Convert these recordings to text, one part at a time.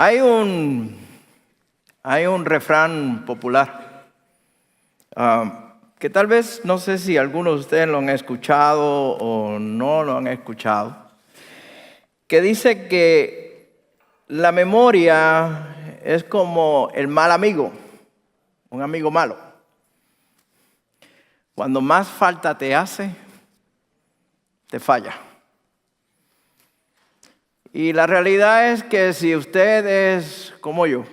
Hay un refrán popular que tal vez, no sé si algunos de ustedes lo han escuchado o no lo han escuchado, que dice que la memoria es como el mal amigo, un amigo malo. Cuando más falta te hace, te falla. Y la realidad es que si usted es como yo,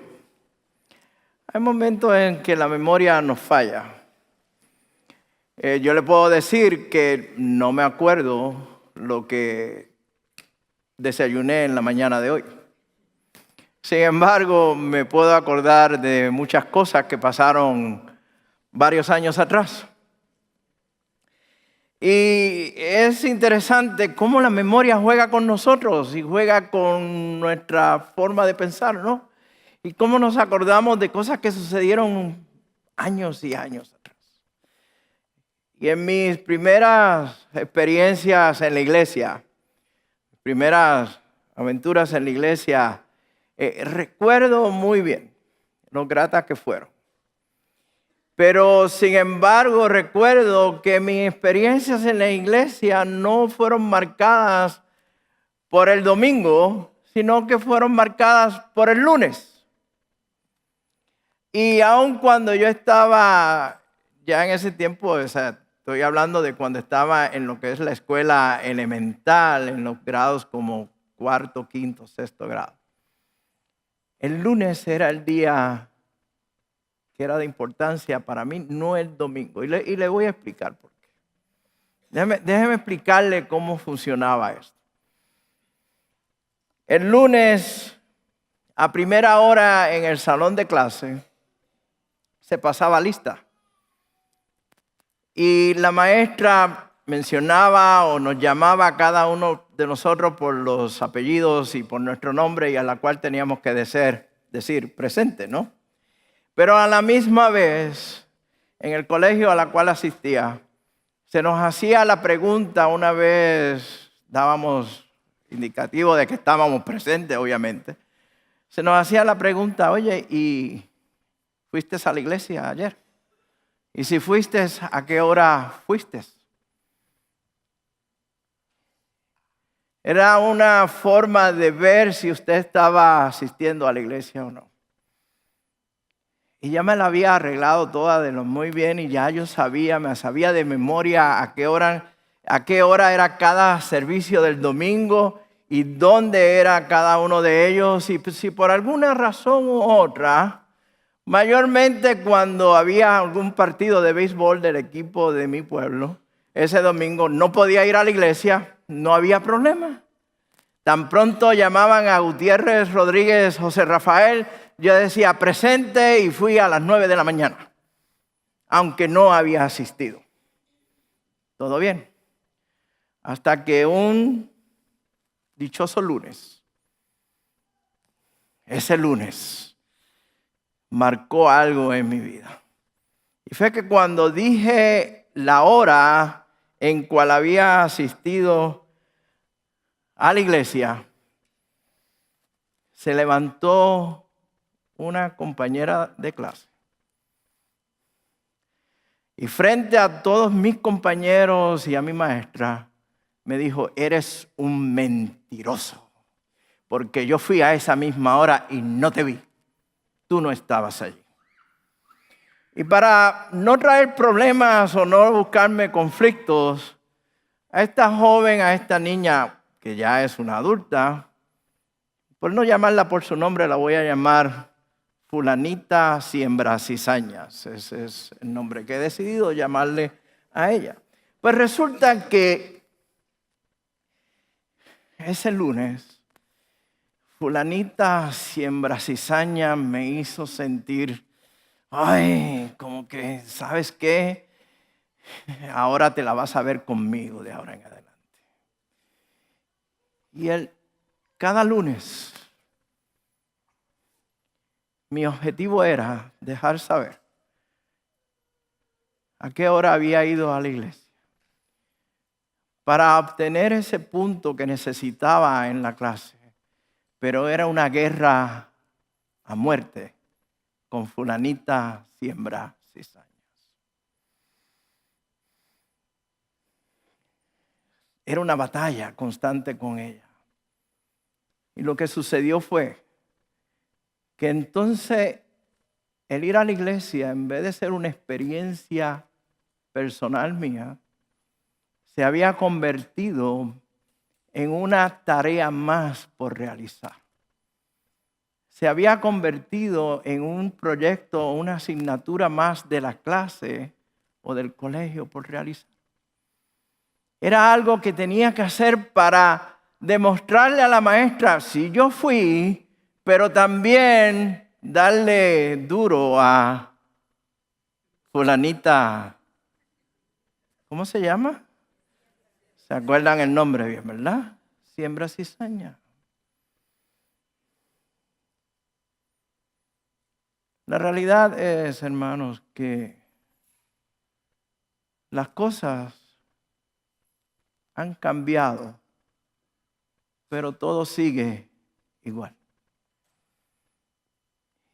hay momentos en que la memoria nos falla. Yo le puedo decir que no me acuerdo lo que desayuné en la mañana de hoy. Sin embargo, me puedo acordar de muchas cosas que pasaron varios años atrás. Y es interesante cómo la memoria juega con nosotros y juega con nuestra forma de pensar, ¿no? Y cómo nos acordamos de cosas que sucedieron años y años atrás. Y en mis primeras experiencias en la iglesia, primeras aventuras en la iglesia, recuerdo muy bien lo gratas que fueron. Pero sin embargo recuerdo que mis experiencias en la iglesia no fueron marcadas por el domingo, sino que fueron marcadas por el lunes. Y aun cuando yo estaba ya en ese tiempo, o sea, estoy hablando de cuando estaba en lo que es la escuela elemental, en los grados como cuarto, quinto, sexto grado. El lunes era el día que era de importancia para mí, no el domingo. Y le voy a explicar por qué. Déjeme explicarle cómo funcionaba esto. El lunes, a primera hora en el salón de clase, se pasaba lista. Y la maestra mencionaba o nos llamaba a cada uno de nosotros por los apellidos y por nuestro nombre y a la cual teníamos que decir presente, ¿no? Pero a la misma vez, en el colegio a la cual asistía, se nos hacía la pregunta, una vez dábamos indicativo de que estábamos presentes, obviamente, se nos hacía la pregunta, oye, ¿y fuiste a la iglesia ayer? Y si fuiste, ¿a qué hora fuiste? Era una forma de ver si usted estaba asistiendo a la iglesia o no. Y ya me la había arreglado toda de lo muy bien y ya yo me sabía de memoria a qué hora era cada servicio del domingo y dónde era cada uno de ellos. Y si por alguna razón u otra, mayormente cuando había algún partido de béisbol del equipo de mi pueblo, ese domingo no podía ir a la iglesia, no había problema. Tan pronto llamaban a Gutiérrez Rodríguez José Rafael, yo decía presente y fui a las 9 de la mañana, aunque no había asistido. Todo bien. Hasta que un dichoso lunes, ese lunes, marcó algo en mi vida. Y fue que cuando dije la hora en cual había asistido a la iglesia, se levantó una compañera de clase. Y frente a todos mis compañeros y a mi maestra, me dijo, eres un mentiroso, porque yo fui a esa misma hora y no te vi. Tú no estabas allí. Y para no traer problemas o no buscarme conflictos, a esta joven, a esta niña, que ya es una adulta, por no llamarla por su nombre, la voy a llamar Fulanita Siembra Cizañas. Ese es el nombre que he decidido llamarle a ella. Pues resulta que ese lunes, Fulanita Siembra Cizaña me hizo sentir, como que, ¿sabes qué? Ahora te la vas a ver conmigo de ahora en adelante. Y cada lunes, mi objetivo era dejar saber a qué hora había ido a la iglesia para obtener ese punto que necesitaba en la clase. Pero era una guerra a muerte con fulanita siembra cizañas. Era una batalla constante con ella. Y lo que sucedió fue que entonces el ir a la iglesia, en vez de ser una experiencia personal mía, se había convertido en una tarea más por realizar. Se había convertido en un proyecto, una asignatura más de la clase o del colegio por realizar. Era algo que tenía que hacer para demostrarle a la maestra, sí, yo fui, pero también darle duro a fulanita. ¿Cómo se llama? ¿Se acuerdan el nombre bien, verdad? Siembra cizaña. La realidad es, hermanos, que las cosas han cambiado, pero todo sigue igual.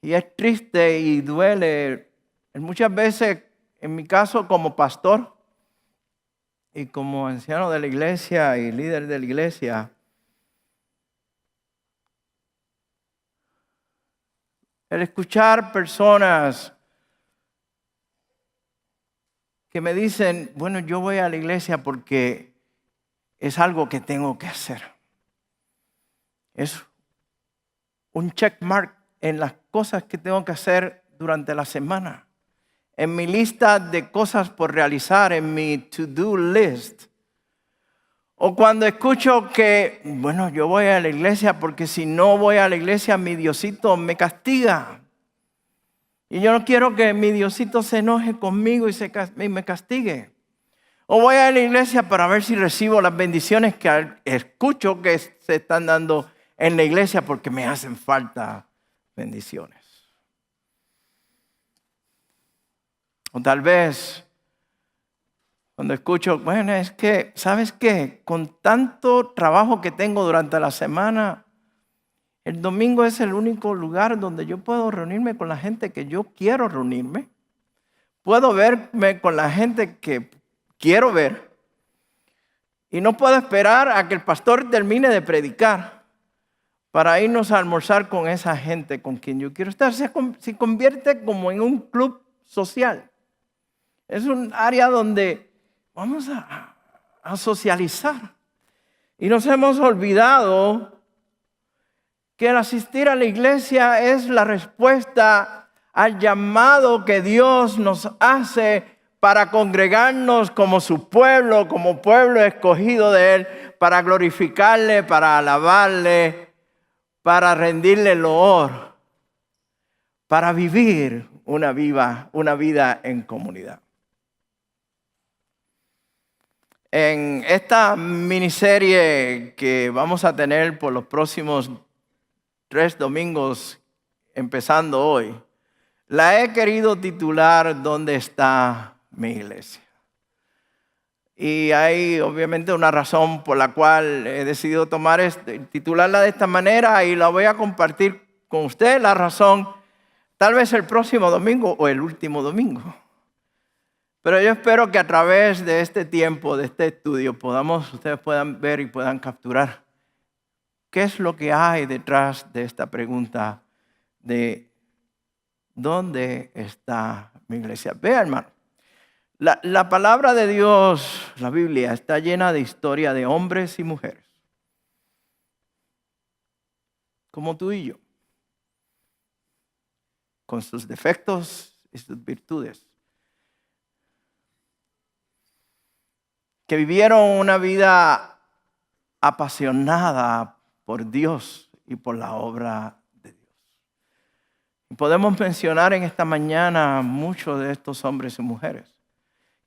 Y es triste y duele. Muchas veces, en mi caso como pastor y como anciano de la iglesia y líder de la iglesia, el escuchar personas que me dicen, bueno, yo voy a la iglesia porque es algo que tengo que hacer. Es un check mark en las cosas que tengo que hacer durante la semana. En mi lista de cosas por realizar, en mi to-do list. O cuando escucho que, bueno, yo voy a la iglesia porque si no voy a la iglesia, mi Diosito me castiga. Y yo no quiero que mi Diosito se enoje conmigo y me castigue. O voy a la iglesia para ver si recibo las bendiciones que escucho que se están dando en la iglesia porque me hacen falta bendiciones. O tal vez cuando escucho, bueno, es que, ¿sabes qué? Con tanto trabajo que tengo durante la semana, el domingo es el único lugar donde yo puedo reunirme con la gente que yo quiero reunirme. Puedo verme con la gente que quiero ver. Y no puedo esperar a que el pastor termine de predicar para irnos a almorzar con esa gente con quien yo quiero estar. Se convierte como en un club social. Es un área donde vamos a socializar. Y nos hemos olvidado que el asistir a la iglesia es la respuesta al llamado que Dios nos hace para congregarnos como su pueblo, como pueblo escogido de Él, para glorificarle, para alabarle, para rendirle loor, para vivir una vida en comunidad. En esta miniserie que vamos a tener por los próximos 3 domingos, empezando hoy, la he querido titular ¿Dónde está mi iglesia? Y hay obviamente una razón por la cual he decidido titularla de esta manera y la voy a compartir con usted. La razón, tal vez el próximo domingo o el último domingo. Pero yo espero que a través de este tiempo, de este estudio, ustedes puedan ver y puedan capturar qué es lo que hay detrás de esta pregunta de ¿dónde está mi iglesia? Vea, hermano, la palabra de Dios, la Biblia, está llena de historia de hombres y mujeres, como tú y yo, con sus defectos y sus virtudes, que vivieron una vida apasionada por Dios y por la obra de Dios. Y podemos mencionar en esta mañana muchos de estos hombres y mujeres.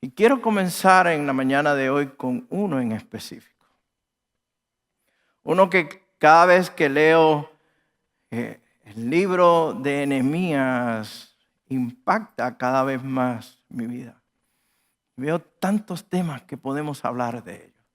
Y quiero comenzar en la mañana de hoy con uno en específico. Uno que cada vez que leo el libro de Nehemías impacta cada vez más mi vida. Veo tantos temas que podemos hablar de ellos.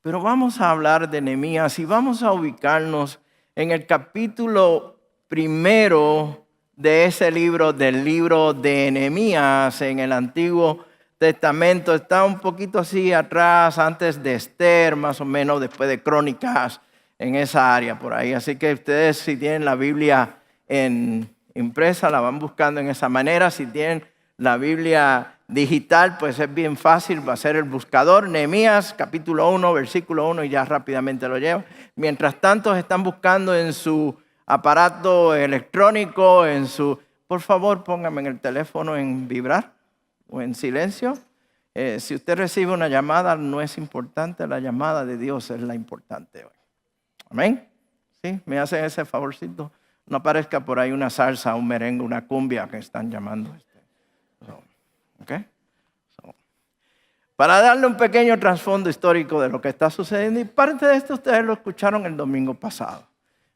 Pero vamos a hablar de Nehemías y vamos a ubicarnos en el capítulo primero de ese libro, del libro de Nehemías en el Antiguo Testamento. Está un poquito así atrás, antes de Esther, más o menos después de Crónicas, en esa área por ahí. Así que ustedes, si tienen la Biblia impresa, la van buscando en esa manera. Si tienen la Biblia digital, pues es bien fácil, va a ser el buscador, Nehemías capítulo 1, versículo 1, y ya rápidamente lo llevo. Mientras tanto, están buscando en su aparato electrónico, por favor, póngame en el teléfono en vibrar o en silencio. Si usted recibe una llamada, no es importante, la llamada de Dios es la importante hoy. Amén. ¿Sí? ¿Me hacen ese favorcito? No aparezca por ahí una salsa, un merengue, una cumbia que están llamando. Okay. Para darle un pequeño trasfondo histórico de lo que está sucediendo, y parte de esto ustedes lo escucharon el domingo pasado,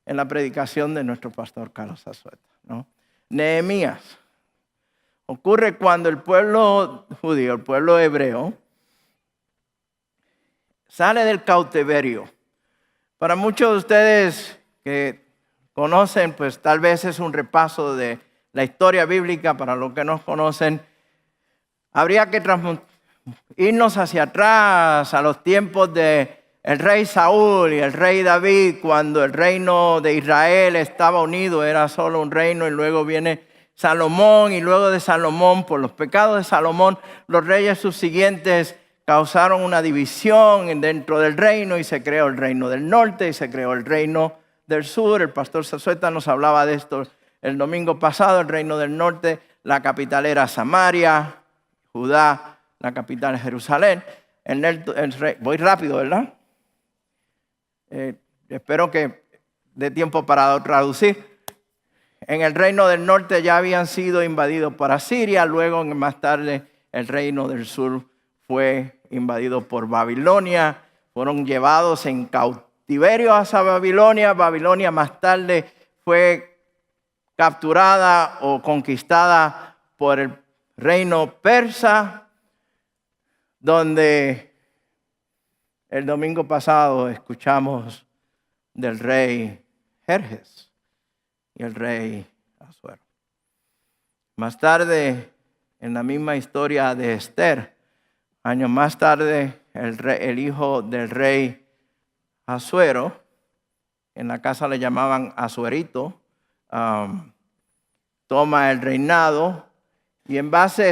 en la predicación de nuestro pastor Carlos Azueta, ¿no? Nehemías ocurre cuando el pueblo judío, el pueblo hebreo, sale del cautiverio. Para muchos de ustedes que conocen, pues tal vez es un repaso de la historia bíblica. Para los que no conocen, habría que irnos hacia atrás a los tiempos de el rey Saúl y el rey David, cuando el reino de Israel estaba unido, era solo un reino, y luego viene Salomón, y luego de Salomón, por los pecados de Salomón, los reyes subsiguientes causaron una división dentro del reino, y se creó el reino del norte y se creó el reino del sur. El pastor Zazueta nos hablaba de esto el domingo pasado. El reino del norte, la capital era Samaria, Judá, la capital es Jerusalén. Voy rápido, ¿verdad? Espero que dé tiempo para traducir. En el reino del norte ya habían sido invadidos por Asiria. Luego, más tarde, el reino del sur fue invadido por Babilonia. Fueron llevados en cautiverio hacia Babilonia. Babilonia más tarde fue capturada o conquistada por el reino persa, donde el domingo pasado escuchamos del rey Jerjes y el rey Asuero. Más tarde, en la misma historia de Esther, años más tarde, el hijo del rey Asuero, en la casa le llamaban Asuerito, toma el reinado, y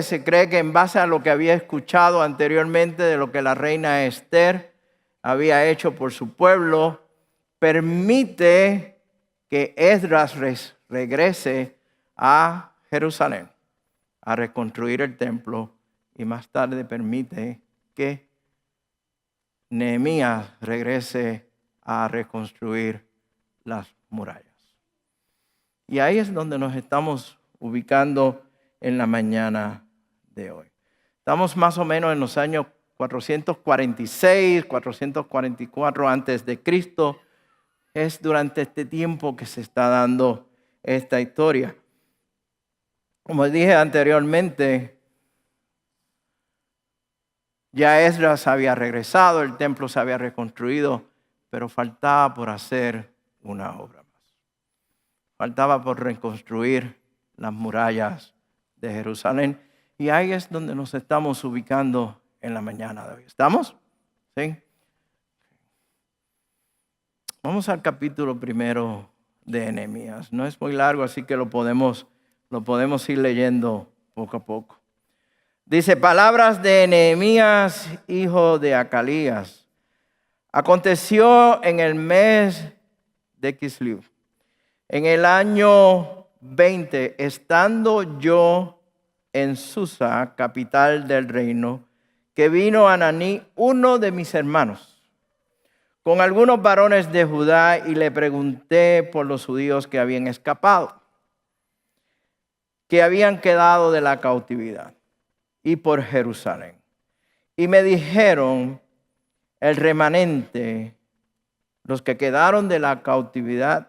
se cree que en base a lo que había escuchado anteriormente de lo que la reina Esther había hecho por su pueblo, permite que Esdras regrese a Jerusalén a reconstruir el templo, y más tarde permite que Nehemías regrese a reconstruir las murallas. Y ahí es donde nos estamos ubicando en la mañana de hoy. Estamos más o menos en los años 446, 444 antes de Cristo. Es durante este tiempo que se está dando esta historia. Como dije anteriormente, ya Esdras había regresado, el templo se había reconstruido, pero faltaba por hacer una obra más. Faltaba por reconstruir las murallas de Jerusalén. Y ahí es donde nos estamos ubicando en la mañana de hoy. ¿Estamos? ¿Sí? Vamos al capítulo 1 de Nehemías. No es muy largo, así que lo podemos ir leyendo poco a poco. Dice: palabras de Nehemías, hijo de Acalías. Aconteció en el mes de Kislev, en el año 20, estando yo en Susa, capital del reino, que vino Ananí, uno de mis hermanos, con algunos varones de Judá, y le pregunté por los judíos que habían escapado, que habían quedado de la cautividad, y por Jerusalén. Y me dijeron: el remanente, los que quedaron de la cautividad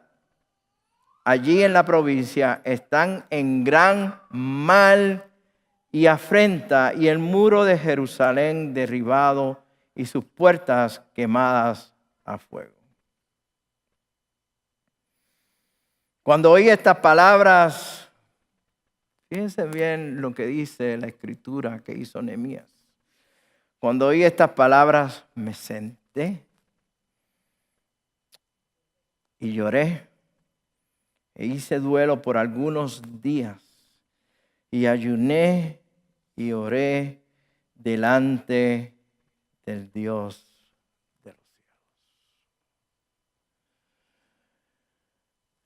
allí en la provincia, están en gran mal y afrenta, y el muro de Jerusalén derribado y sus puertas quemadas a fuego. Cuando oí estas palabras, fíjense bien lo que dice la escritura que hizo Nehemías. Cuando oí estas palabras, me senté y lloré e hice duelo por algunos días y ayuné y oré delante del Dios de los cielos.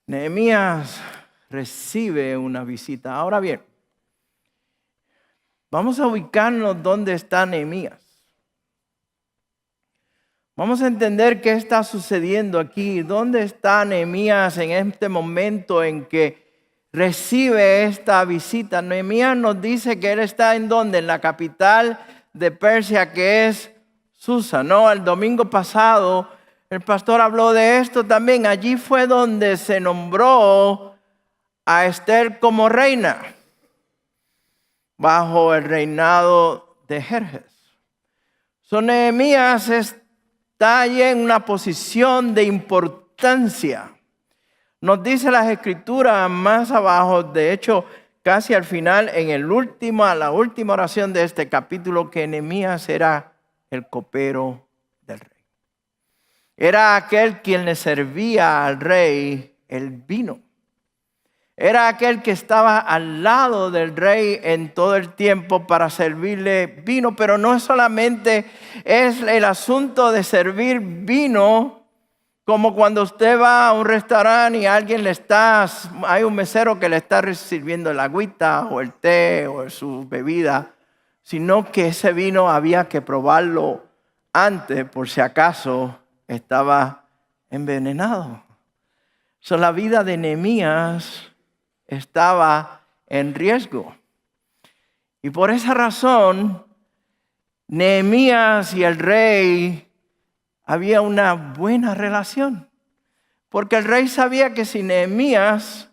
Nehemías recibe una visita. Ahora bien, vamos a ubicarnos dónde está Nehemías. Vamos a entender qué está sucediendo aquí. ¿Dónde está Nehemías en este momento en que recibe esta visita? Nehemías nos dice que él está en ¿dónde? En la capital de Persia, que es Susa, ¿no? El domingo pasado el pastor habló de esto también. Allí fue donde se nombró a Esther como reina, bajo el reinado de Jerjes. Nehemías está allí en una posición de importancia. Nos dice las escrituras más abajo, de hecho, casi al final, la última oración de este capítulo, que Nehemías era el copero del rey. Era aquel quien le servía al rey el vino. Era aquel que estaba al lado del rey en todo el tiempo para servirle vino, pero no solamente es el asunto de servir vino, como cuando usted va a un restaurante y hay un mesero que le está sirviendo el agüita o el té o su bebida, sino que ese vino había que probarlo antes por si acaso estaba envenenado. La vida de Nehemías estaba en riesgo. Y por esa razón, Nehemías y el rey había una buena relación. Porque el rey sabía que si Nehemías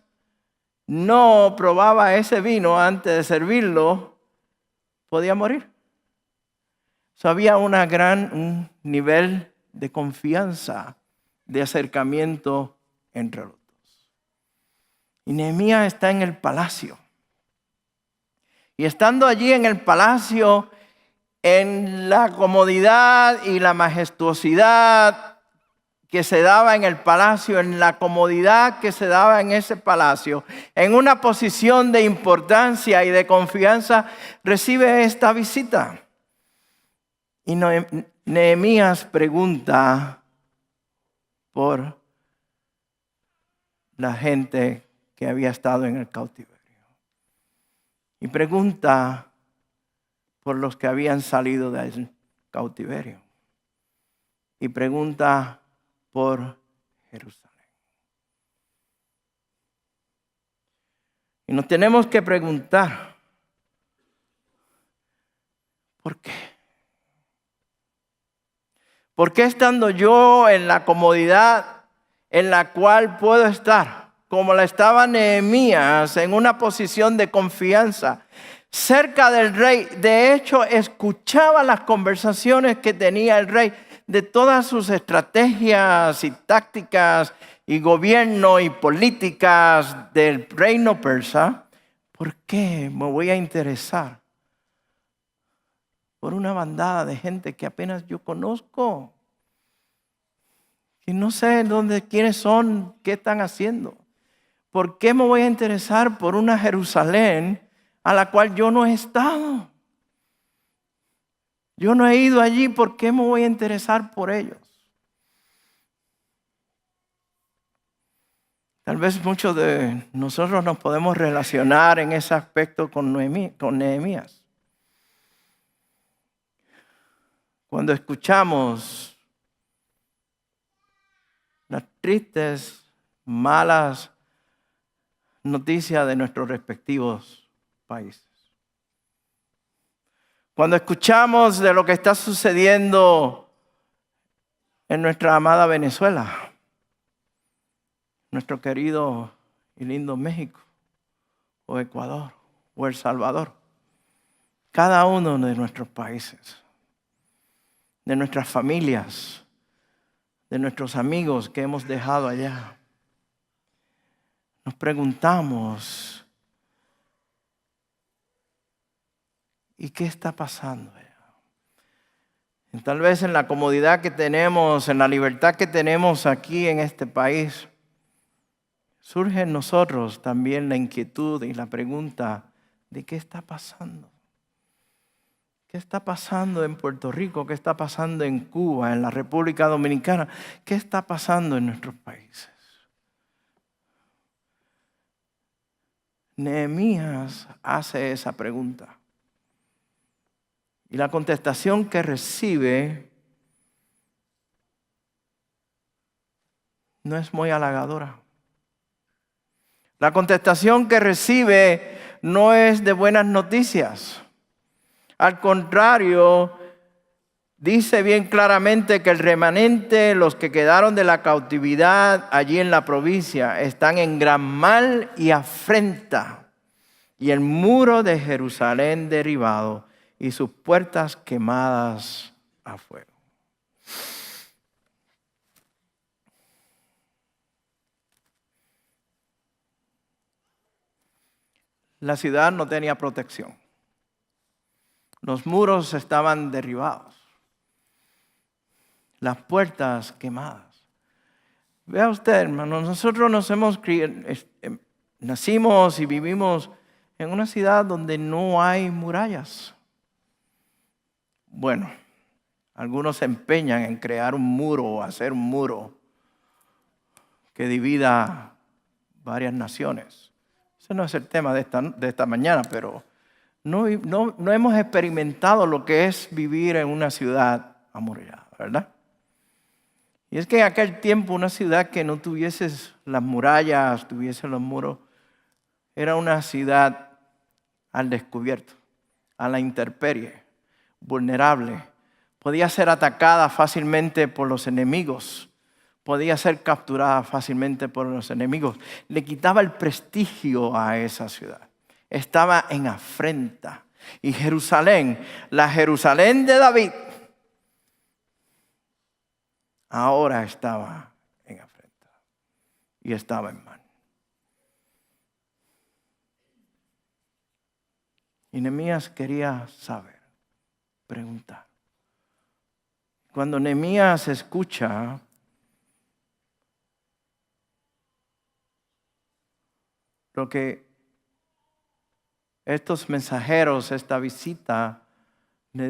no probaba ese vino antes de servirlo, podía morir. Había un nivel de confianza, de acercamiento entre los dos. Y Nehemías está en el palacio. Y estando allí en el palacio, en la comodidad y la majestuosidad que se daba en el palacio, en la comodidad que se daba en ese palacio, en una posición de importancia y de confianza, recibe esta visita. Y Nehemías pregunta por la gente que había estado en el cautiverio. Y pregunta por los que habían salido del cautiverio. Y pregunta por Jerusalén. Y nos tenemos que preguntar, ¿por qué? ¿Por qué estando yo en la comodidad en la cual puedo estar, como la estaba Nehemías, en una posición de confianza, cerca del rey? De hecho, escuchaba las conversaciones que tenía el rey de todas sus estrategias y tácticas y gobierno y políticas del reino persa. ¿Por qué me voy a interesar por una bandada de gente que apenas yo conozco? Que no sé quiénes son, qué están haciendo. ¿Por qué me voy a interesar por una Jerusalén a la cual yo no he estado? Yo no he ido allí, ¿por qué me voy a interesar por ellos? Tal vez muchos de nosotros nos podemos relacionar en ese aspecto con Nehemías. Cuando escuchamos las tristes, malas noticias de nuestros respectivos países. Cuando escuchamos de lo que está sucediendo en nuestra amada Venezuela, nuestro querido y lindo México, o Ecuador, o El Salvador, cada uno de nuestros países, de nuestras familias, de nuestros amigos que hemos dejado allá, nos preguntamos, ¿y qué está pasando? Y tal vez en la comodidad que tenemos, en la libertad que tenemos aquí en este país, surge en nosotros también la inquietud y la pregunta de qué está pasando. ¿Qué está pasando en Puerto Rico? ¿Qué está pasando en Cuba, en la República Dominicana? ¿Qué está pasando en nuestros países? Nehemías hace esa pregunta. Y la contestación que recibe no es muy halagadora. La contestación que recibe no es de buenas noticias. Al contrario, dice bien claramente que el remanente, los que quedaron de la cautividad allí en la provincia, están en gran mal y afrenta, y el muro de Jerusalén derribado y sus puertas quemadas a fuego. La ciudad no tenía protección. Los muros estaban derribados. Las puertas quemadas. Vea usted, hermano, nosotros nacimos y vivimos en una ciudad donde no hay murallas. Bueno, algunos se empeñan en crear un muro o hacer un muro que divida varias naciones. Ese no es el tema de esta mañana, pero no hemos experimentado lo que es vivir en una ciudad amurallada, ¿verdad? Y es que en aquel tiempo una ciudad que no tuviese las murallas, tuviese los muros, era una ciudad al descubierto, a la intemperie, vulnerable. Podía ser atacada fácilmente por los enemigos. Podía ser capturada fácilmente por los enemigos. Le quitaba el prestigio a esa ciudad. Estaba en afrenta. Y Jerusalén, la Jerusalén de David, ahora estaba en afrenta y estaba en mal. Y Nehemías quería saber, preguntar. Cuando Nehemías escucha lo que estos mensajeros, esta visita, le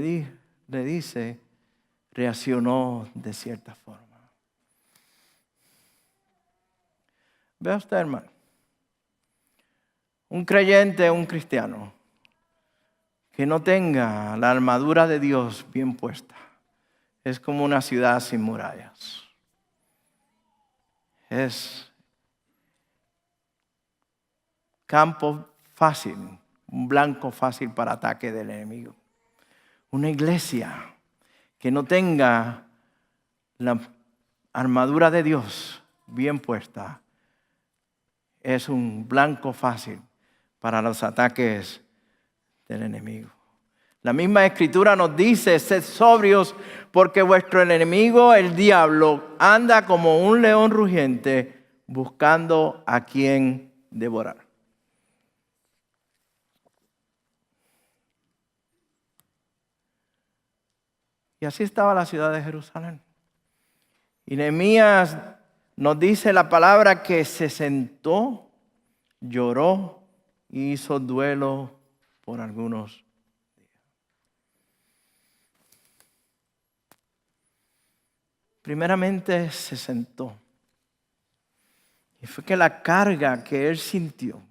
dice, reaccionó de cierta forma. Vea usted, hermano, un creyente, un cristiano, que no tenga la armadura de Dios bien puesta, es como una ciudad sin murallas. Es campo fácil, un blanco fácil para ataque del enemigo. Una iglesia que no tenga la armadura de Dios bien puesta es un blanco fácil para los ataques del enemigo. La misma escritura nos dice, sed sobrios porque vuestro enemigo, el diablo, anda como un león rugiente buscando a quien devorar. Y así estaba la ciudad de Jerusalén. Y Nehemías nos dice la palabra que se sentó, lloró y hizo duelo por algunos días. Primeramente se sentó. Y fue que la carga que él sintió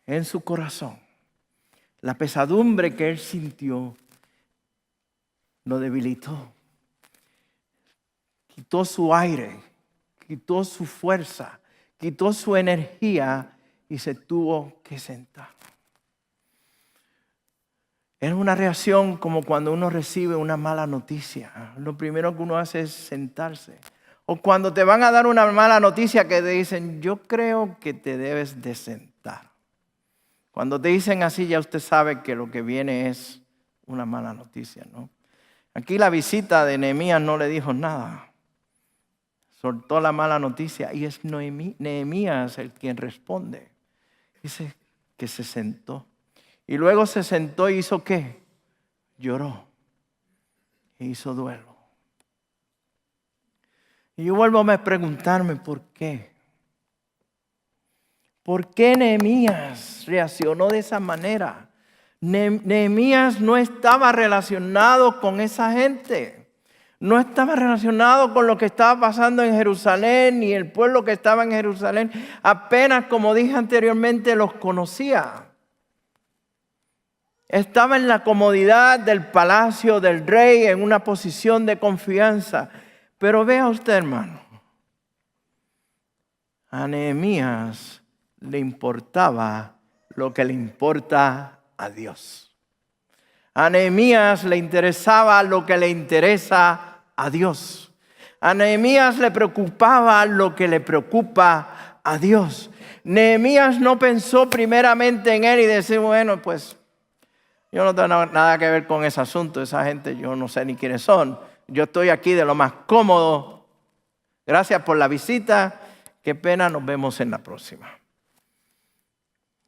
en su corazón, la pesadumbre que él sintió, lo debilitó. Quitó su aire, quitó su fuerza, quitó su energía y se tuvo que sentar. Es una reacción como cuando uno recibe una mala noticia. Lo primero que uno hace es sentarse. O cuando te van a dar una mala noticia que te dicen, yo creo que te debes de sentar. Cuando te dicen así ya usted sabe que lo que viene es una mala noticia, ¿no? Aquí la visita de Nehemías no le dijo nada. soltó la mala noticia y es Nehemías el quien responde. Dice que se sentó. Y luego se sentó y hizo ¿qué? Lloró. E hizo duelo. Y yo vuelvo a preguntarme ¿por qué? ¿Por qué Nehemías reaccionó de esa manera? Nehemías no estaba relacionado con esa gente. No estaba relacionado con lo que estaba pasando en Jerusalén, ni el pueblo que estaba en Jerusalén. Apenas, como dije anteriormente, los conocía. Estaba en la comodidad del palacio del rey, en una posición de confianza. Pero vea usted, hermano, a Nehemías le importaba lo que le importa a Dios. A Nehemías le interesaba lo que le interesa a Dios. A Nehemías le preocupaba lo que le preocupa a Dios. Nehemías no pensó primeramente en él y decir, bueno, pues yo no tengo nada que ver con ese asunto. Esa gente yo no sé ni quiénes son. Yo estoy aquí de lo más cómodo. Gracias por la visita. Qué pena, nos vemos en la próxima.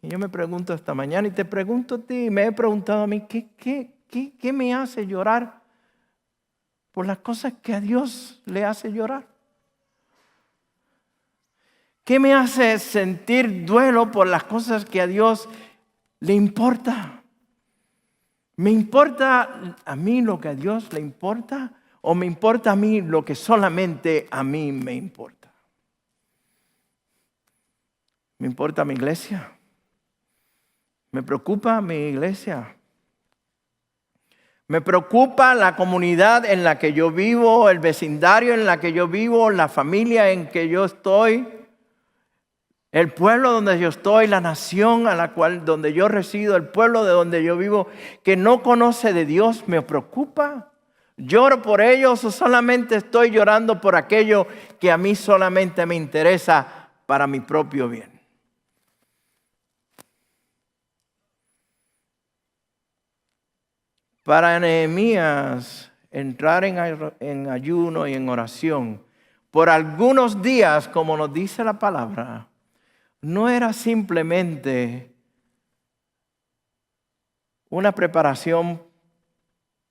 Y yo me pregunto esta mañana y te pregunto a ti, me he preguntado a mí, ¿qué me hace llorar por las cosas que a Dios le hace llorar? ¿Qué me hace sentir duelo por las cosas que a Dios le importa? ¿Me importa a mí lo que a Dios le importa? ¿O me importa a mí lo que solamente a mí me importa? ¿Me importa mi iglesia? ¿Me preocupa mi iglesia? Me preocupa la comunidad en la que yo vivo, el vecindario en la que yo vivo, la familia en que yo estoy, el pueblo donde yo estoy, la nación donde yo resido, el pueblo de donde yo vivo, que no conoce de Dios, me preocupa. ¿Lloro por ellos o solamente estoy llorando por aquello que a mí solamente me interesa para mi propio bien? Para Nehemías entrar en ayuno y en oración por algunos días, como nos dice la palabra, no era simplemente una preparación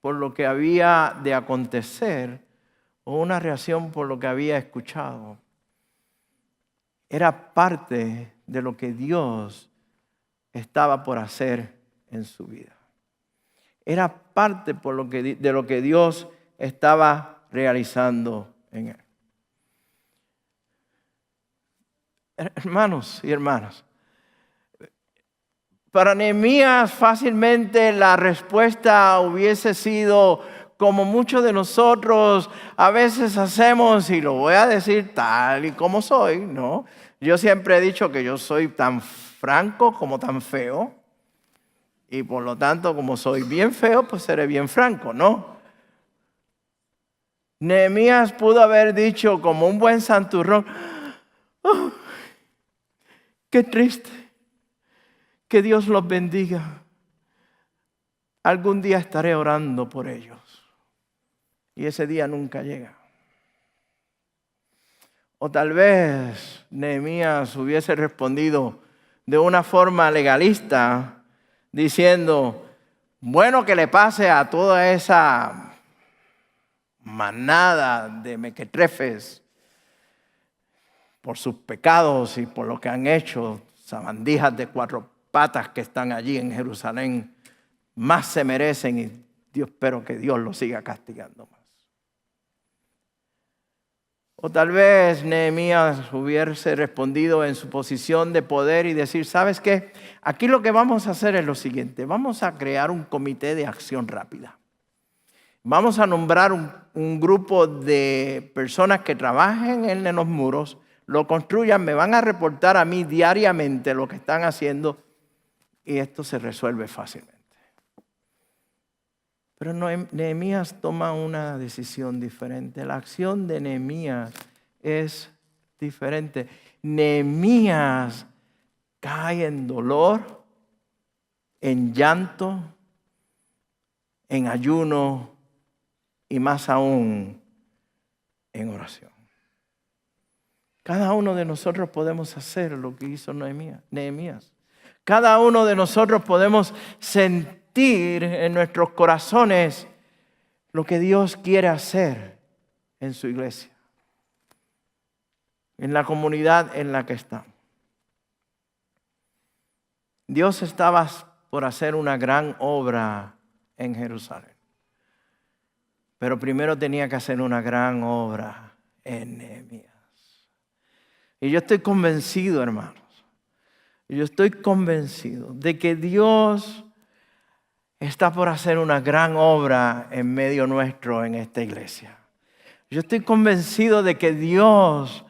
por lo que había de acontecer o una reacción por lo que había escuchado. Era parte de lo que Dios estaba por hacer en su vida. Era parte de lo que Dios estaba realizando en él. Hermanos y hermanas, para Nehemías fácilmente la respuesta hubiese sido como muchos de nosotros a veces hacemos, y lo voy a decir tal y como soy, ¿no? Yo siempre he dicho que yo soy tan franco como tan feo. Y por lo tanto, como soy bien feo, pues seré bien franco, ¿no? Nehemías pudo haber dicho como un buen santurrón, oh, qué triste, que Dios los bendiga. Algún día estaré orando por ellos. Y ese día nunca llega. O tal vez Nehemías hubiese respondido de una forma legalista, diciendo, bueno, que le pase a toda esa manada de mequetrefes por sus pecados y por lo que han hecho, sabandijas de 4 patas que están allí en Jerusalén, más se merecen y yo espero que Dios los siga castigando más. O tal vez Nehemías hubiese respondido en su posición de poder y decir, ¿sabes qué? Aquí lo que vamos a hacer es lo siguiente. Vamos a crear un comité de acción rápida. Vamos a nombrar un grupo de personas que trabajen en los muros, lo construyan, me van a reportar a mí diariamente lo que están haciendo y esto se resuelve fácilmente. Pero Nehemías toma una decisión diferente. La acción de Nehemías es diferente. Nehemías cae en dolor, en llanto, en ayuno y más aún en oración. Cada uno de nosotros podemos hacer lo que hizo Nehemías. Cada uno de nosotros podemos sentir en nuestros corazones lo que Dios quiere hacer en su iglesia, en la comunidad en la que estamos. Dios estaba por hacer una gran obra en Jerusalén, pero primero tenía que hacer una gran obra en Nehemías. Y yo estoy convencido, hermanos, yo estoy convencido de que Dios está por hacer una gran obra en medio nuestro en esta iglesia. Yo estoy convencido de que Dios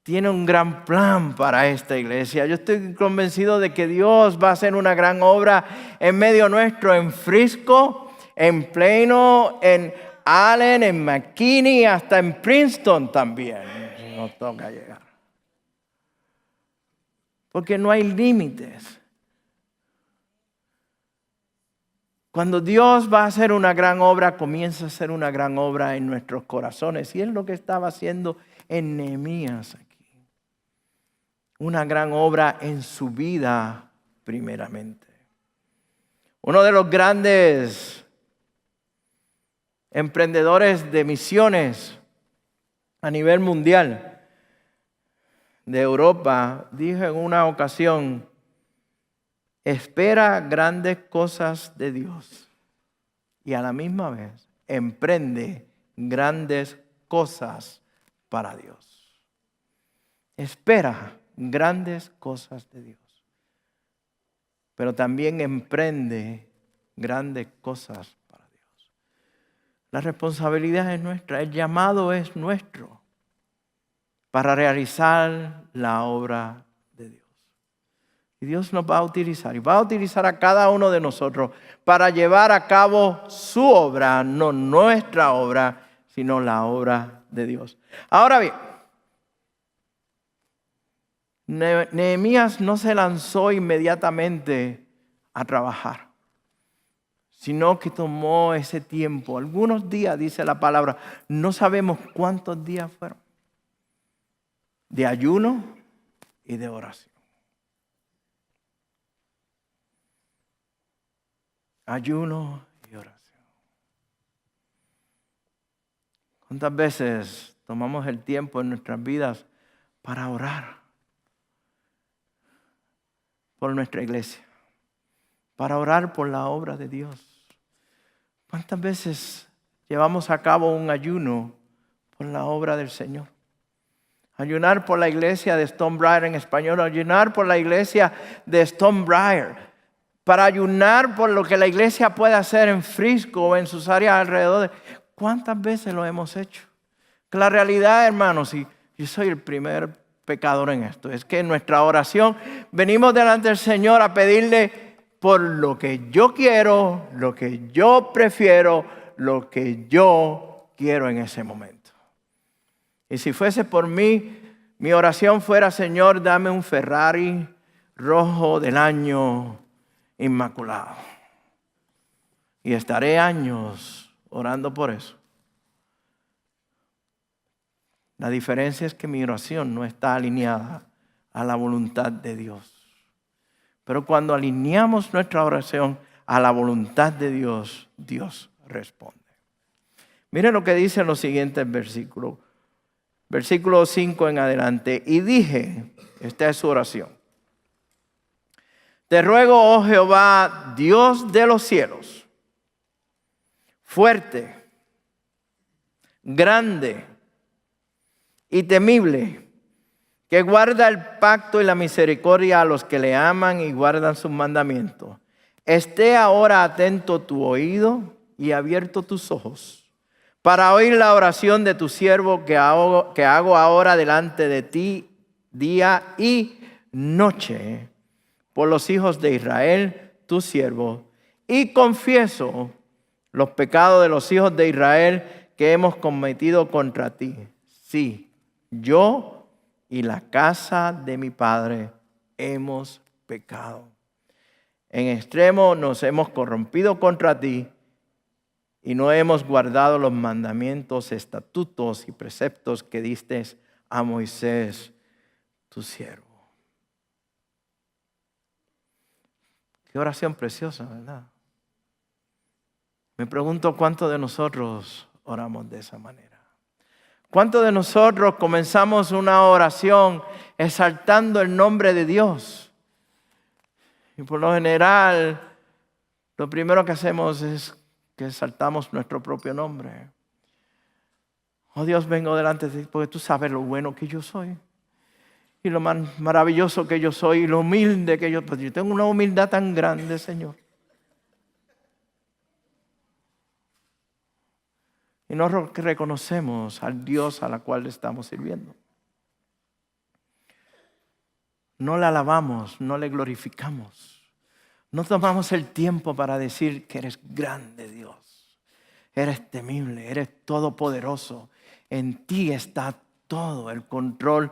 tiene un gran plan para esta iglesia. Yo estoy convencido de que Dios va a hacer una gran obra en medio nuestro, en Frisco, en Plano, en Allen, en McKinney, hasta en Princeton también. Nos toca llegar. Porque no hay límites. Cuando Dios va a hacer una gran obra, comienza a hacer una gran obra en nuestros corazones. Y es lo que estaba haciendo en Nehemías aquí. Una gran obra en su vida primeramente. Uno de los grandes emprendedores de misiones a nivel mundial de Europa dijo en una ocasión: espera grandes cosas de Dios y a la misma vez emprende grandes cosas para Dios. Espera grandes cosas de Dios, pero también emprende grandes cosas para Dios. La responsabilidad es nuestra, el llamado es nuestro para realizar la obra de Dios. Y Dios nos va a utilizar, y va a utilizar a cada uno de nosotros para llevar a cabo su obra, no nuestra obra, sino la obra de Dios. Ahora bien, Nehemías no se lanzó inmediatamente a trabajar, sino que tomó ese tiempo, algunos días, dice la palabra, no sabemos cuántos días fueron, de ayuno y de oración. Ayuno y oración. ¿Cuántas veces tomamos el tiempo en nuestras vidas para orar por nuestra iglesia? Para orar por la obra de Dios. ¿Cuántas veces llevamos a cabo un ayuno por la obra del Señor? Ayunar por la iglesia de Stonebriar en español, ayunar por la iglesia de Stonebriar, para ayunar por lo que la iglesia puede hacer en Frisco o en sus áreas alrededor. ¿Cuántas veces lo hemos hecho? Que la realidad, hermanos, y yo soy el primer pecador en esto, es que en nuestra oración venimos delante del Señor a pedirle por lo que yo quiero, lo que yo prefiero, lo que yo quiero en ese momento. Y si fuese por mí, mi oración fuera: Señor, dame un Ferrari rojo del año inmaculado. Y estaré años orando por eso. La diferencia es que mi oración no está alineada a la voluntad de Dios. Pero cuando alineamos nuestra oración a la voluntad de Dios, Dios responde. Miren lo que dice en los siguientes versículos. Versículo 5 en adelante. Y dije, esta es su oración: te ruego, oh Jehová, Dios de los cielos, fuerte, grande y temible, que guarda el pacto y la misericordia a los que le aman y guardan sus mandamientos. Esté ahora atento tu oído y abierto tus ojos, para oír la oración de tu siervo que hago ahora delante de ti día y noche por los hijos de Israel, tu siervo, y confieso los pecados de los hijos de Israel que hemos cometido contra ti. Sí, yo y la casa de mi padre hemos pecado. En extremo nos hemos corrompido contra ti y no hemos guardado los mandamientos, estatutos y preceptos que diste a Moisés, tu siervo. Qué oración preciosa, ¿verdad? Me pregunto cuántos de nosotros oramos de esa manera. ¿Cuántos de nosotros comenzamos una oración exaltando el nombre de Dios? Y por lo general, lo primero que hacemos es que exaltamos nuestro propio nombre. Oh Dios, vengo delante de ti porque tú sabes lo bueno que yo soy. Y lo maravilloso que yo soy y lo humilde que yo soy. Pues yo tengo una humildad tan grande, Señor. Y no reconocemos al Dios a la cual le estamos sirviendo. No le alabamos, no le glorificamos. No tomamos el tiempo para decir que eres grande, Dios. Eres temible, eres todopoderoso. En ti está todo el control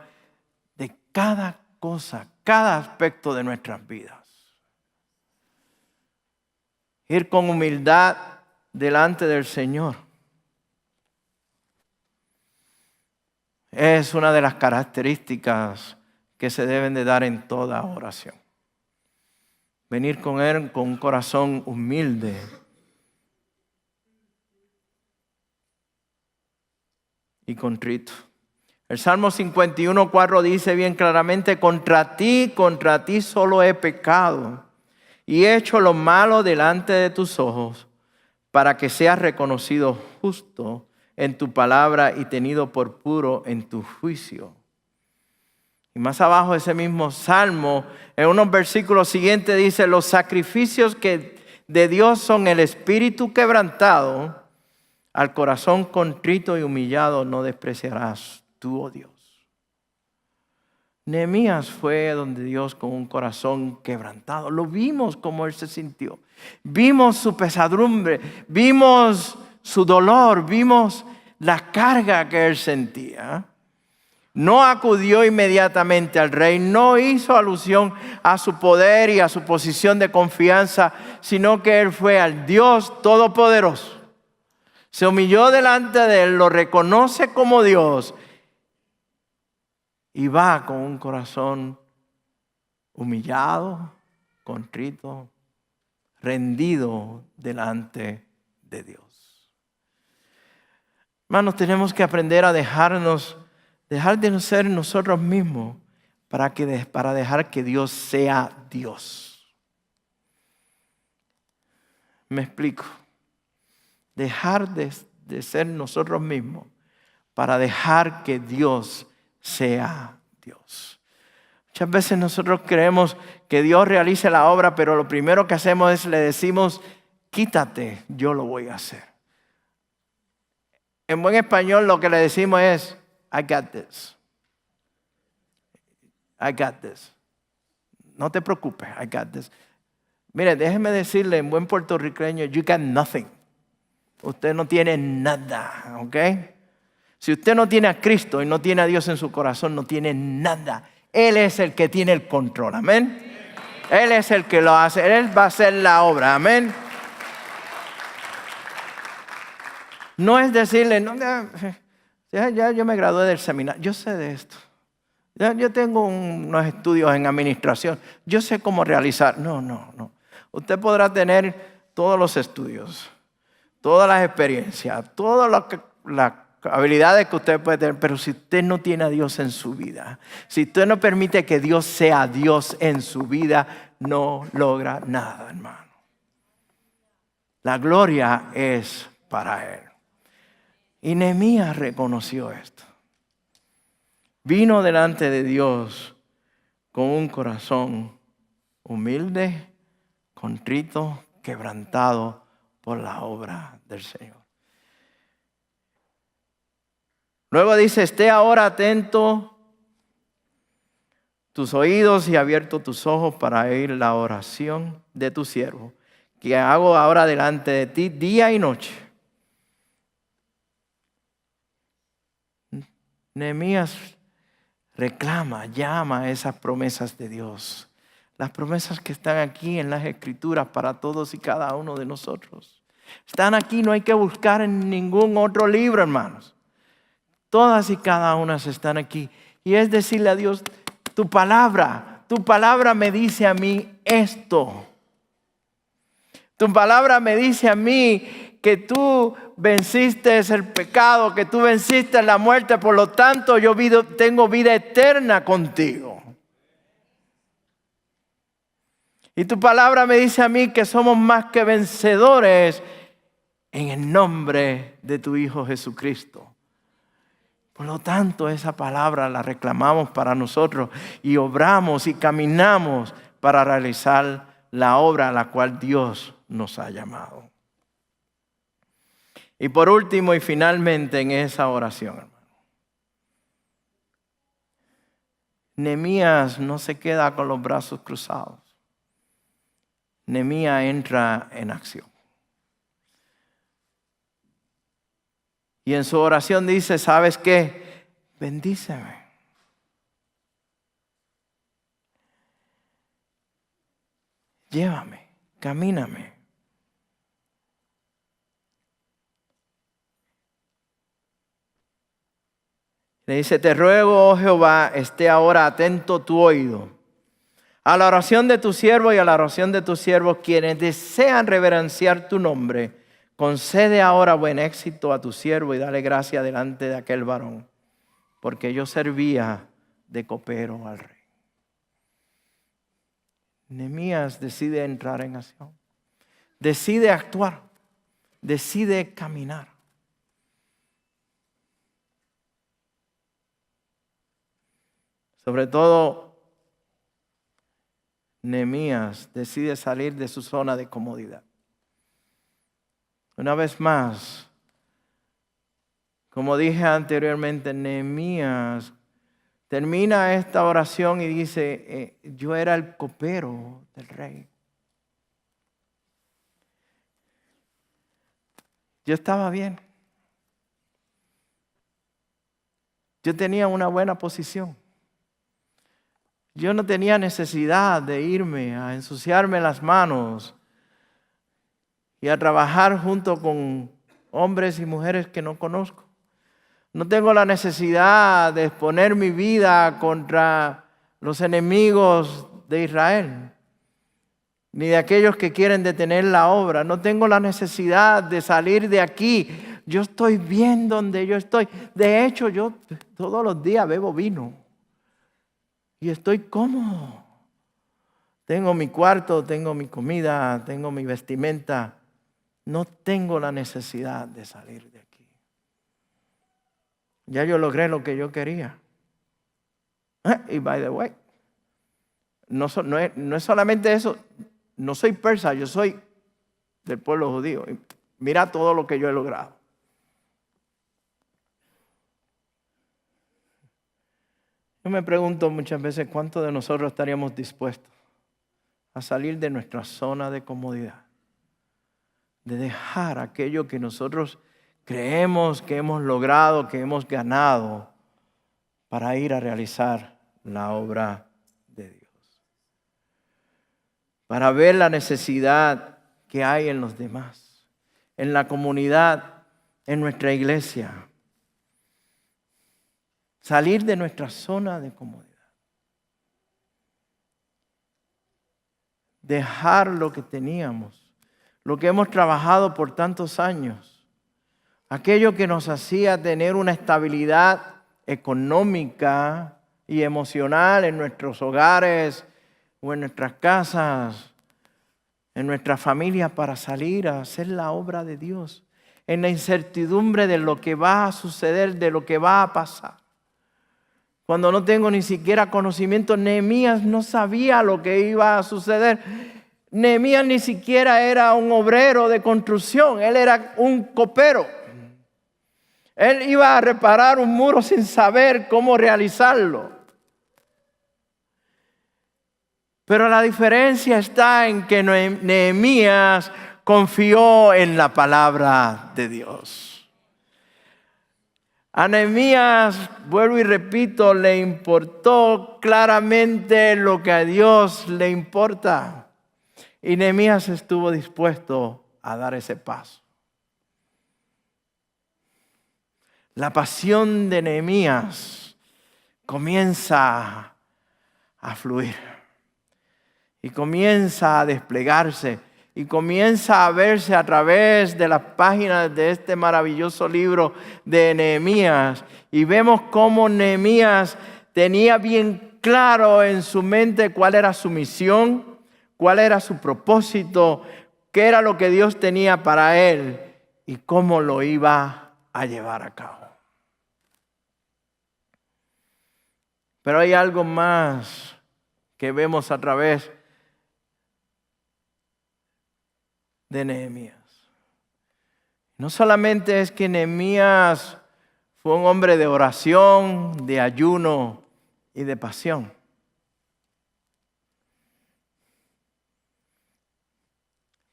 de cada cosa, cada aspecto de nuestras vidas. Ir con humildad delante del Señor es una de las características que se deben de dar en toda oración. Venir con Él con un corazón humilde. Y contrito. El Salmo 51:4 dice bien claramente: contra ti solo he pecado y he hecho lo malo delante de tus ojos, para que seas reconocido justo en tu palabra y tenido por puro en tu juicio. Y más abajo ese mismo Salmo, en unos versículos siguientes dice: los sacrificios que de Dios son el espíritu quebrantado, al corazón contrito y humillado no despreciarás tú, oh Dios. Nehemías fue donde Dios con un corazón quebrantado. Lo vimos como él se sintió. Vimos su pesadumbre, vimos su dolor, vimos la carga que él sentía. No acudió inmediatamente al rey, no hizo alusión a su poder y a su posición de confianza, sino que él fue al Dios Todopoderoso. Se humilló delante de él, lo reconoce como Dios y va con un corazón humillado, contrito, rendido delante de Dios. Hermanos, tenemos que aprender a dejar de ser nosotros mismos para dejar que Dios sea Dios. Me explico. Dejar de ser nosotros mismos para dejar que Dios sea Dios. Muchas veces nosotros creemos que Dios realice la obra, pero lo primero que hacemos es le decimos: quítate, yo lo voy a hacer. En buen español lo que le decimos es: I got this. I got this. No te preocupes, I got this. Mire, déjeme decirle en buen puertorriqueño: you got nothing. Usted no tiene nada, ¿ok? Si usted no tiene a Cristo y no tiene a Dios en su corazón, no tiene nada. Él es el que tiene el control, amén. Él es el que lo hace, Él va a hacer la obra, amén. No es decirle: no, ya yo me gradué del seminario, yo sé de esto. Yo tengo unos estudios en administración, yo sé cómo realizar. No. Usted podrá tener todos los estudios, todas las experiencias, todas las habilidades que usted puede tener, pero si usted no tiene a Dios en su vida, si usted no permite que Dios sea Dios en su vida, no logra nada, hermano. La gloria es para Él. Y Nehemías reconoció esto. Vino delante de Dios con un corazón humilde, contrito, quebrantado por la obra del Señor. Luego dice: esté ahora atento tus oídos y abiertos tus ojos para oír la oración de tu siervo, que hago ahora delante de ti día y noche. Nehemías reclama, llama esas promesas de Dios. Las promesas que están aquí en las Escrituras para todos y cada uno de nosotros. Están aquí, no hay que buscar en ningún otro libro, hermanos. Todas y cada una están aquí. Y es decirle a Dios, tu palabra me dice a mí esto. Tu palabra me dice a mí que tú venciste el pecado, que tú venciste la muerte, por lo tanto yo tengo vida eterna contigo. Y tu palabra me dice a mí que somos más que vencedores en el nombre de tu Hijo Jesucristo. Por lo tanto, esa palabra la reclamamos para nosotros y obramos y caminamos para realizar la obra a la cual Dios nos ha llamado. Y por último y finalmente en esa oración, hermano, Nehemías no se queda con los brazos cruzados. Nehemías entra en acción. Y en su oración dice, ¿sabes qué? Bendíceme. Llévame, camíname. Le dice, te ruego, oh Jehová, esté ahora atento tu oído a la oración de tu siervo y a la oración de tus siervos, quienes desean reverenciar tu nombre. Concede ahora buen éxito a tu siervo y dale gracia delante de aquel varón, porque yo servía de copero al rey. Nehemías decide entrar en acción, decide actuar, decide caminar. Sobre todo, Nehemías decide salir de su zona de comodidad. Una vez más, como dije anteriormente, Nehemías termina esta oración y dice, yo era el copero del rey. Yo estaba bien. Yo tenía una buena posición. Yo no tenía necesidad de irme a ensuciarme las manos y a trabajar junto con hombres y mujeres que no conozco. No tengo la necesidad de exponer mi vida contra los enemigos de Israel, ni de aquellos que quieren detener la obra. No tengo la necesidad de salir de aquí. Yo estoy bien donde yo estoy. De hecho, yo todos los días bebo vino y estoy cómodo. Tengo mi cuarto, tengo mi comida, tengo mi vestimenta. No tengo la necesidad de salir de aquí. Ya yo logré lo que yo quería. Y by the way, no es solamente eso. No soy persa, yo soy del pueblo judío. Y mira todo lo que yo he logrado. Yo me pregunto muchas veces cuántos de nosotros estaríamos dispuestos a salir de nuestra zona de comodidad, de dejar aquello que nosotros creemos que hemos logrado, que hemos ganado, para ir a realizar la obra de Dios. Para ver la necesidad que hay en los demás, en la comunidad, en nuestra iglesia. Salir de nuestra zona de comodidad. Dejar lo que teníamos, lo que hemos trabajado por tantos años. Aquello que nos hacía tener una estabilidad económica y emocional en nuestros hogares o en nuestras casas, en nuestra familia, para salir a hacer la obra de Dios, en la incertidumbre de lo que va a suceder, de lo que va a pasar. Cuando no tengo ni siquiera conocimiento, Nehemías no sabía lo que iba a suceder. Nehemías ni siquiera era un obrero de construcción, él era un copero. Él iba a reparar un muro sin saber cómo realizarlo. Pero la diferencia está en que Nehemías confió en la palabra de Dios. A Nehemías, vuelvo y repito, le importó claramente lo que a Dios le importa. Y Nehemías estuvo dispuesto a dar ese paso. La pasión de Nehemías comienza a fluir y comienza a desplegarse y comienza a verse a través de las páginas de este maravilloso libro de Nehemías. Y vemos cómo Nehemías tenía bien claro en su mente cuál era su misión, cuál era su propósito, qué era lo que Dios tenía para él y cómo lo iba a llevar a cabo. Pero hay algo más que vemos a través de Nehemías. No solamente es que Nehemías fue un hombre de oración, de ayuno y de pasión.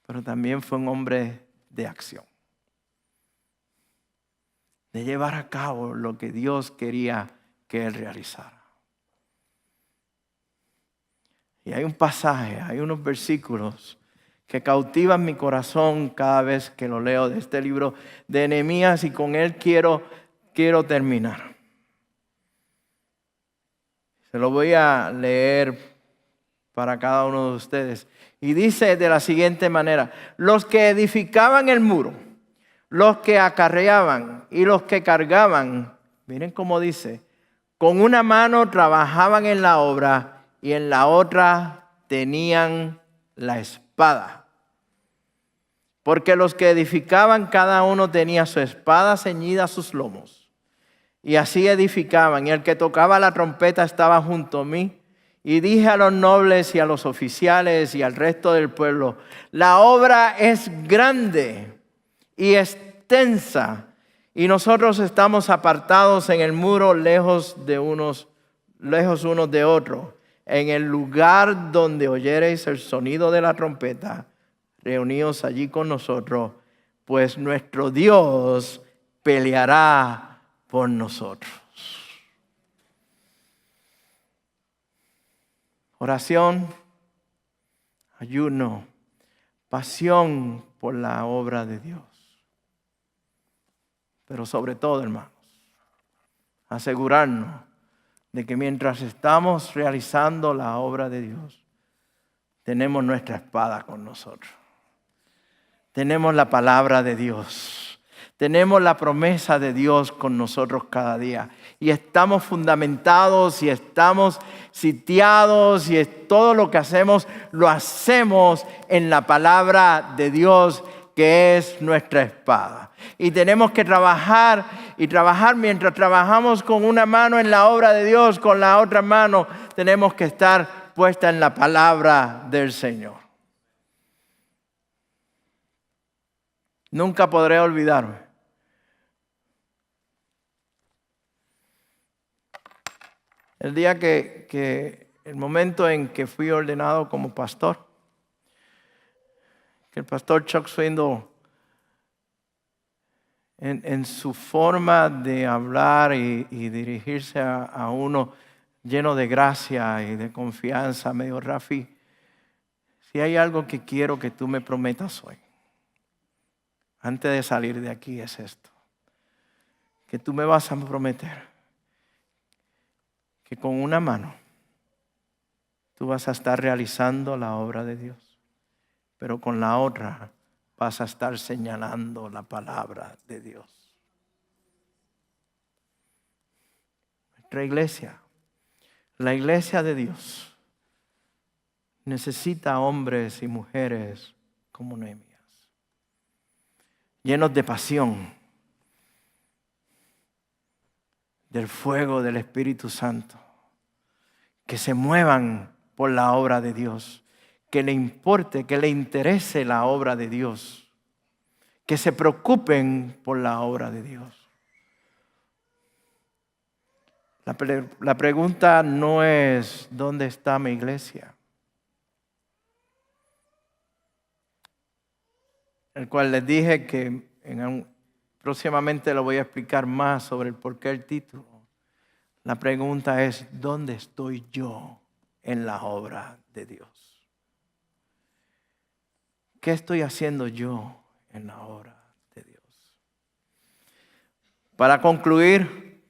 Pero también fue un hombre de acción. De llevar a cabo lo que Dios quería que él realizara. Y hay un pasaje, hay unos versículos que cautivan mi corazón cada vez que lo leo de este libro de Nehemías y con él quiero terminar. Se lo voy a leer para cada uno de ustedes. Y dice de la siguiente manera: los que edificaban el muro, los que acarreaban y los que cargaban, miren cómo dice, con una mano trabajaban en la obra y en la otra tenían la espada. Porque los que edificaban, cada uno tenía su espada ceñida a sus lomos. Y así edificaban. Y el que tocaba la trompeta estaba junto a mí. Y dije a los nobles y a los oficiales y al resto del pueblo: la obra es grande y extensa, y nosotros estamos apartados en el muro, lejos unos de otros. En el lugar donde oyereis el sonido de la trompeta, reuníos allí con nosotros, pues nuestro Dios peleará por nosotros. Oración, ayuno, pasión por la obra de Dios. Pero sobre todo, hermanos, asegurarnos de que mientras estamos realizando la obra de Dios, tenemos nuestra espada con nosotros. Tenemos la palabra de Dios. Tenemos la promesa de Dios con nosotros cada día. Y estamos fundamentados y estamos sitiados y todo lo que hacemos, lo hacemos en la palabra de Dios, que es nuestra espada. Y tenemos que trabajar y trabajar. Mientras trabajamos con una mano en la obra de Dios, con la otra mano tenemos que estar puesta en la palabra del Señor. Nunca podré olvidarme el día el momento en que fui ordenado como pastor, que el pastor Chuck Swindoll, en su forma de hablar y dirigirse a uno lleno de gracia y de confianza, me dijo: Rafi, si hay algo que quiero que tú me prometas hoy, antes de salir de aquí, es esto: que tú me vas a prometer que con una mano tú vas a estar realizando la obra de Dios, pero con la otra vas a estar señalando la palabra de Dios. Nuestra iglesia, la iglesia de Dios, necesita hombres y mujeres como Nehemías, llenos de pasión, del fuego del Espíritu Santo, que se muevan por la obra de Dios, que le importe, que le interese la obra de Dios, que se preocupen por la obra de Dios. La pregunta no es ¿dónde está mi iglesia? El cual les dije que próximamente lo voy a explicar más sobre el porqué del título. La pregunta es ¿dónde estoy yo en la obra de Dios? ¿Qué estoy haciendo yo en la obra de Dios? Para concluir,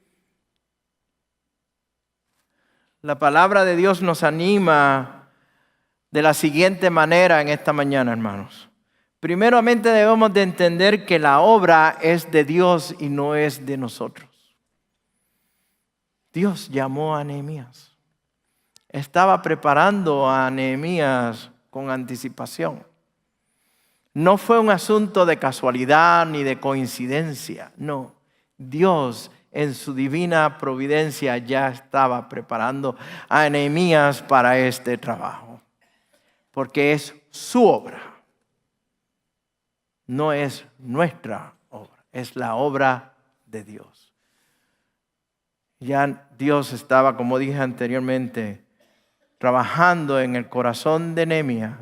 la palabra de Dios nos anima de la siguiente manera en esta mañana, hermanos. Primeramente debemos de entender que la obra es de Dios y no es de nosotros. Dios llamó a Nehemías. Estaba preparando a Nehemías con anticipación. No fue un asunto de casualidad ni de coincidencia, no. Dios en su divina providencia ya estaba preparando a Nehemías para este trabajo. Porque es su obra. No es nuestra obra, es la obra de Dios. Ya Dios estaba, como dije anteriormente, trabajando en el corazón de Nehemías,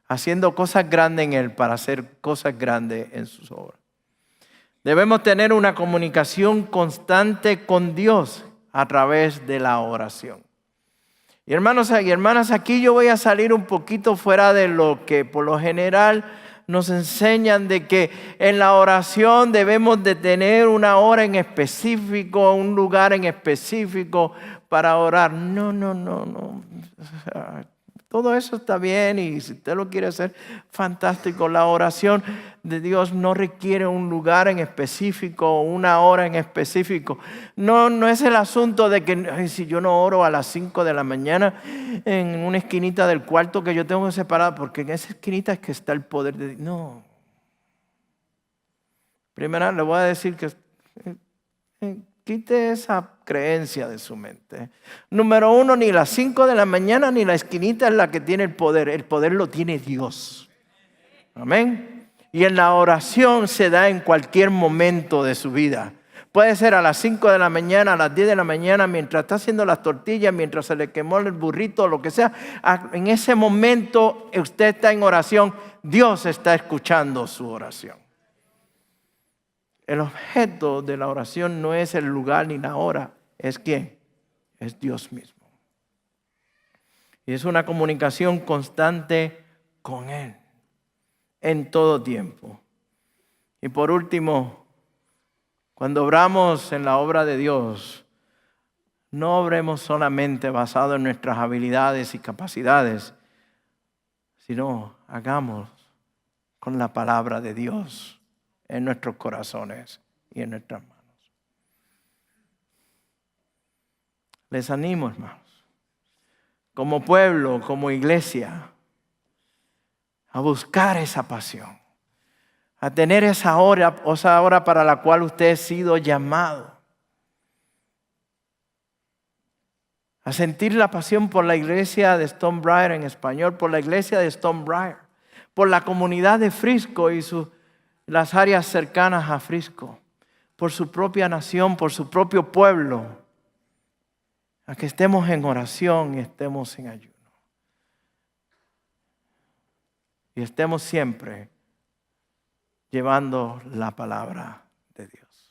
haciendo cosas grandes en él para hacer cosas grandes en sus obras. Debemos tener una comunicación constante con Dios a través de la oración. Y hermanos y hermanas, aquí yo voy a salir un poquito fuera de lo que por lo general nos enseñan, de que en la oración debemos de tener una hora en específico, un lugar en específico para orar. No. Todo eso está bien y si usted lo quiere hacer, fantástico. La oración de Dios no requiere un lugar en específico, una hora en específico. No es el asunto de que si yo no oro a las 5 de la mañana en una esquinita del cuarto que yo tengo que separar, porque en esa esquinita es que está el poder de Dios. No. Primero le voy a decir que quite esa creencia de su mente. Número 1, ni las 5 de la mañana ni la esquinita es la que tiene el poder. El poder lo tiene Dios. Amén. Y en la oración se da en cualquier momento de su vida. Puede ser a las 5 de la mañana, a las 10 de la mañana, mientras está haciendo las tortillas, mientras se le quemó el burrito, lo que sea. En ese momento usted está en oración. Dios está escuchando su oración. El objeto de la oración no es el lugar ni la hora. ¿Es quién? Es Dios mismo. Y es una comunicación constante con Él en todo tiempo. Y por último, cuando obramos en la obra de Dios, no obremos solamente basado en nuestras habilidades y capacidades, sino hagamos con la palabra de Dios en nuestros corazones y en nuestras manos. Les animo, hermanos, como pueblo, como iglesia, a buscar esa pasión, a tener esa hora para la cual usted ha sido llamado, a sentir la pasión por la iglesia de Stonebriar en español, por la iglesia de Stonebriar, por la comunidad de Frisco y las áreas cercanas a Frisco, por su propia nación, por su propio pueblo, a que estemos en oración y estemos en ayuno. Y estemos siempre llevando la palabra de Dios.